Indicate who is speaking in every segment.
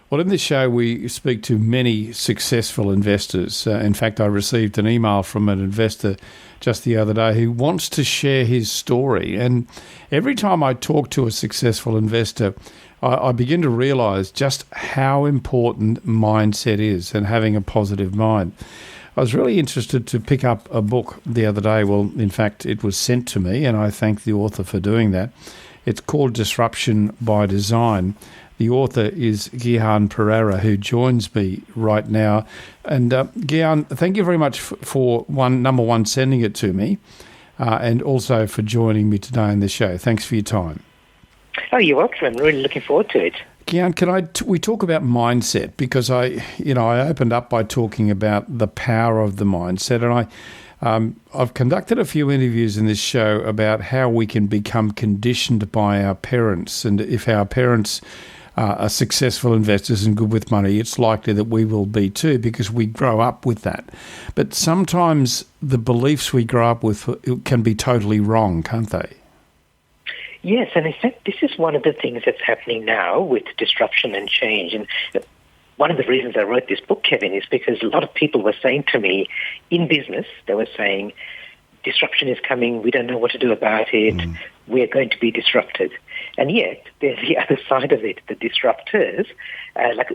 Speaker 1: Well, in this show, we speak to many successful investors. In fact, I received an email from an investor just the other day who wants to share his story. And every time I talk to a successful investor, I begin to realise just how important mindset is and having a positive mind. I was really interested to pick up a book the other day. Well, in fact, it was sent to me, and I thank the author for doing that. It's called Disruption by Design. The author is Gihan Perera, who joins me right now. And Gihan, thank you very much for number one, sending it to me, and also for joining me today in the show. Thanks for your time.
Speaker 2: Oh, you're welcome. I'm really looking forward to it.
Speaker 1: Gihan, we talk about mindset, because I opened up by talking about the power of the mindset, and I've conducted a few interviews in this show about how we can become conditioned by our parents, and if our parents are successful investors and good with money, it's likely that we will be too, because we grow up with that. But sometimes the beliefs we grow up with can be totally wrong, can't they?
Speaker 2: Yes, and in fact, this is one of the things that's happening now with disruption and change. And one of the reasons I wrote this book, Kevin, is because a lot of people were saying to me in business, they were saying, disruption is coming, we don't know what to do about it, we're going to be disrupted. And yet, there's the other side of it, the disruptors, like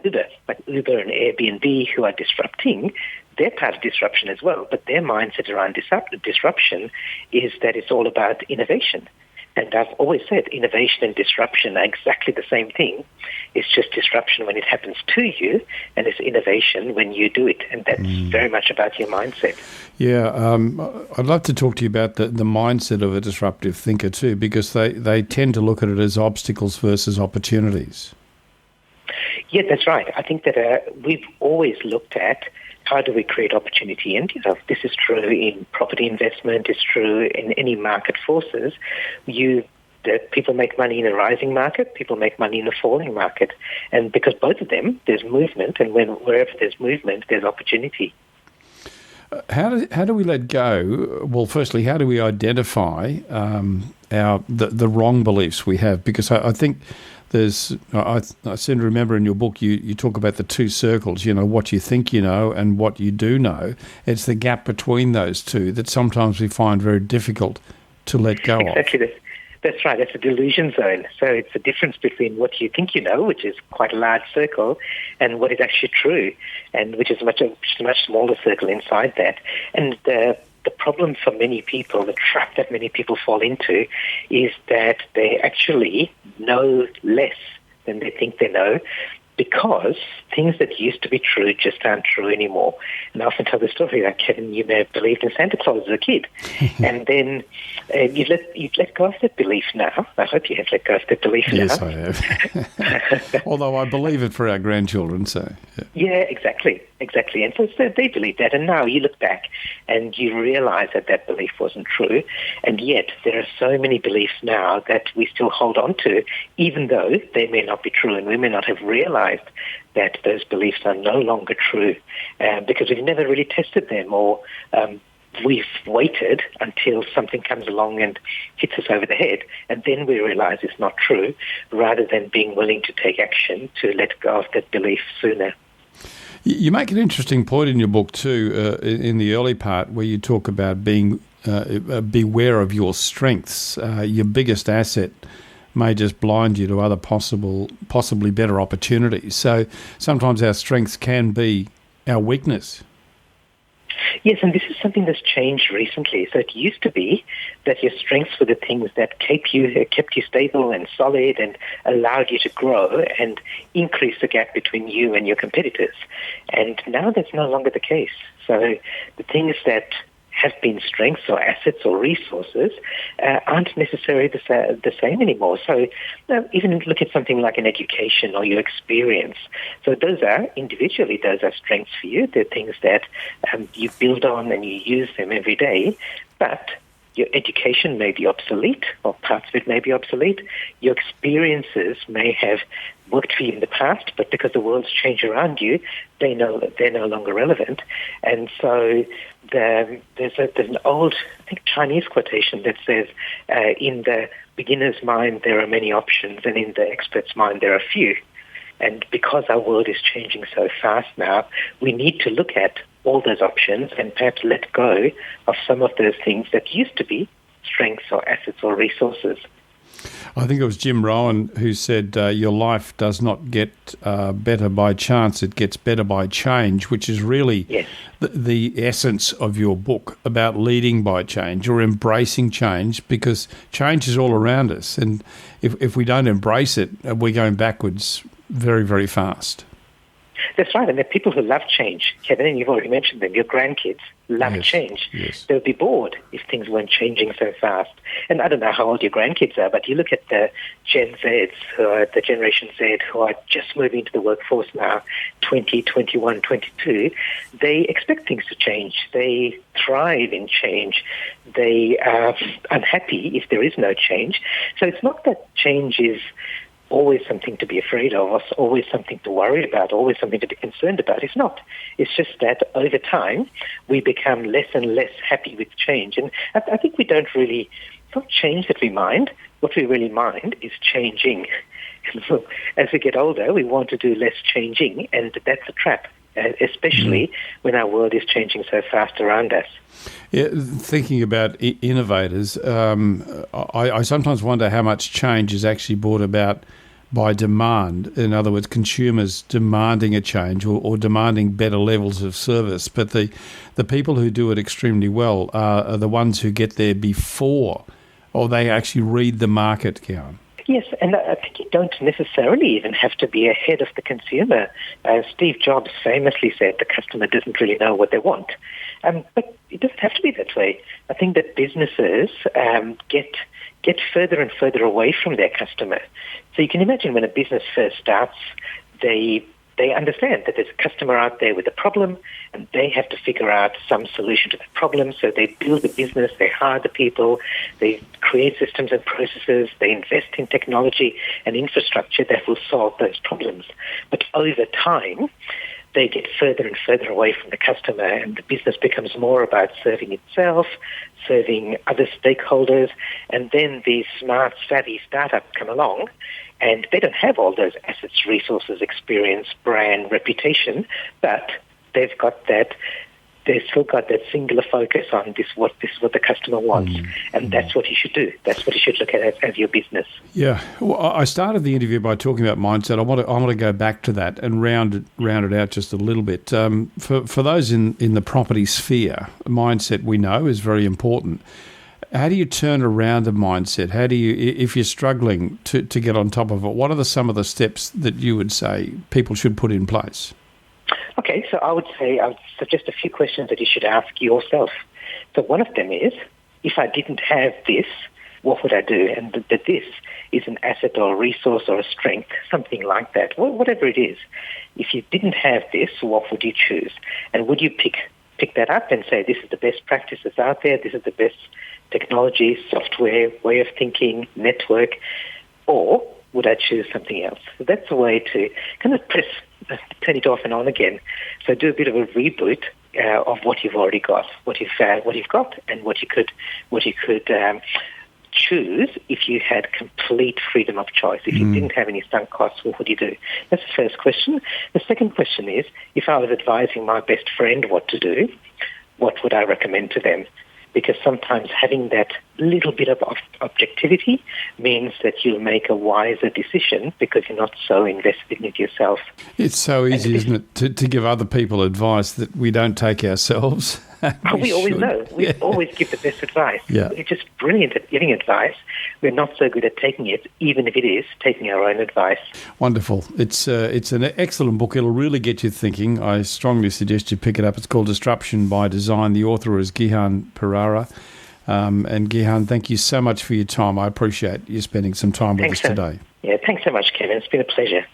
Speaker 2: Uber and Airbnb, who are disrupting. They're part of disruption as well, but their mindset around disruption is that it's all about innovation. And I've always said innovation and disruption are exactly the same thing. It's just disruption when it happens to you, and it's innovation when you do it. And that's very much about your mindset.
Speaker 1: Yeah, I'd love to talk to you about the mindset of a disruptive thinker too, because they tend to look at it as obstacles versus opportunities.
Speaker 2: Yeah, that's right. I think that we've always looked at how do we create opportunity? And, this is true in property investment, it's true in any market forces. People make money in a rising market, people make money in a falling market. And because both of them, there's movement, and wherever there's movement, there's opportunity.
Speaker 1: How do we let go? Well, firstly, how do we identify the wrong beliefs we have? Because I think I seem to remember in your book you talk about the two circles, what you think you know and what you do know. It's the gap between those two that sometimes we find very difficult to let go of.
Speaker 2: Exactly. That's right. That's a delusion zone. So it's the difference between what you think you know, which is quite a large circle, and what is actually true, and which is a much smaller circle inside that. And the problem for many people, the trap that many people fall into, is that they actually know less than they think they know, because things that used to be true just aren't true anymore. And I often tell the story that, Kevin, you may have believed in Santa Claus as a kid, and then you've let go of that belief now. I hope you have let go of that belief now.
Speaker 1: Yes, I have. Although I believe it for our grandchildren, so...
Speaker 2: Yeah, exactly. And so they believe that, and now you look back and you realize that belief wasn't true, and yet there are so many beliefs now that we still hold on to, even though they may not be true, and we may not have realized that those beliefs are no longer true because we've never really tested them, or we've waited until something comes along and hits us over the head, and then we realize it's not true, rather than being willing to take action to let go of that belief sooner.
Speaker 1: You make an interesting point in your book too, in the early part, where you talk about being beware of your strengths. Your biggest asset may just blind you to other possibly better opportunities. So sometimes our strengths can be our weakness.
Speaker 2: Yes, and this is something that's changed recently. So it used to be that your strengths were the things that kept you stable and solid and allowed you to grow and increase the gap between you and your competitors. And now that's no longer the case. So the things that have been strengths or assets or resources aren't necessarily the same anymore. So even look at something like an education or your experience. So those are strengths for you. They're things that you build on and you use them every day, but your education may be obsolete, or parts of it may be obsolete. Your experiences may have worked for you in the past, but because the world's changed around you, they're no longer relevant. And so there's an old, I think, Chinese quotation that says, in the beginner's mind there are many options, and in the expert's mind there are few. And because our world is changing so fast now, we need to look at all those options and perhaps let go of some of those things that used to be strengths or assets or resources.
Speaker 1: I think it was Jim Rohn who said, your life does not get better by chance, it gets better by change, which is really
Speaker 2: Yes.
Speaker 1: the essence of your book about leading by change or embracing change, because change is all around us. And if we don't embrace it, we're going backwards very, very fast.
Speaker 2: That's right, and there are people who love change. Kevin, and you've already mentioned them. Your grandkids love change.
Speaker 1: Yes.
Speaker 2: They'll be bored if things weren't changing so fast. And I don't know how old your grandkids are, but you look at the Gen Zs, the Generation Z, who are just moving into the workforce now, 20, 21, 22. They expect things to change. They thrive in change. They are unhappy if there is no change. So it's not that change is always something to be afraid of, or always something to worry about, always something to be concerned about. It's not. It's just that over time, we become less and less happy with change. And I think we don't really, it's not change that we mind. What we really mind is changing. So as we get older, we want to do less changing, and that's a trap, especially when our world is changing so fast around us.
Speaker 1: Yeah, thinking about innovators, I sometimes wonder how much change is actually brought about by demand. In other words, consumers demanding a change or demanding better levels of service. But the people who do it extremely well are the ones who get there before, or they actually read the market, Gihan.
Speaker 2: Yes, and I think you don't necessarily even have to be ahead of the consumer. Steve Jobs famously said the customer doesn't really know what they want. But it doesn't have to be that way. I think that businesses get further and further away from their customer. So you can imagine when a business first starts, they understand that there's a customer out there with a problem, and they have to figure out some solution to that problem. So they build the business, they hire the people, they create systems and processes, they invest in technology and infrastructure that will solve those problems. But over time, they get further and further away from the customer, and the business becomes more about serving itself, serving other stakeholders, and then these smart, savvy startups come along, and they don't have all those assets, resources, experience, brand, reputation, but they've still got that singular focus on this is what the customer wants, and that's what you should do. That's what you should look at as your business.
Speaker 1: Yeah, well, I started the interview by talking about mindset. I want to go back to that and round it out just a little bit. For those in the property sphere, mindset we know is very important. How do you turn around a mindset? How do you, if you're struggling to get on top of it, what are some of the steps that you would say people should put in place?
Speaker 2: Okay, so I would suggest a few questions that you should ask yourself. So one of them is, if I didn't have this, what would I do? And that this is an asset or a resource or a strength, something like that, whatever it is. If you didn't have this, what would you choose? And would you pick that up and say, this is the best practices out there, this is the best technology, software, way of thinking, network, or would I choose something else? So that's a way to kind of turn it off and on again. So do a bit of a reboot of what you've already got, what you've got, and what you could choose if you had complete freedom of choice. If you didn't have any sunk costs, what would you do? That's the first question. The second question is, if I was advising my best friend what to do, what would I recommend to them? Because sometimes having that little bit of objectivity means that you'll make a wiser decision because you're not so invested in it yourself.
Speaker 1: It's so easy, isn't it, to give other people advice that we don't take ourselves.
Speaker 2: We always know. We always give the best advice.
Speaker 1: Yeah.
Speaker 2: We're just brilliant at giving advice. We're not so good at taking it, even if it is taking our own advice.
Speaker 1: Wonderful. It's an excellent book. It'll really get you thinking. I strongly suggest you pick it up. It's called Disruption by Design. The author is Gihan Perera. And Gihan, thank you so much for your time. I appreciate you spending some time with us today.
Speaker 2: Yeah, thanks so much, Kevin. It's been a pleasure.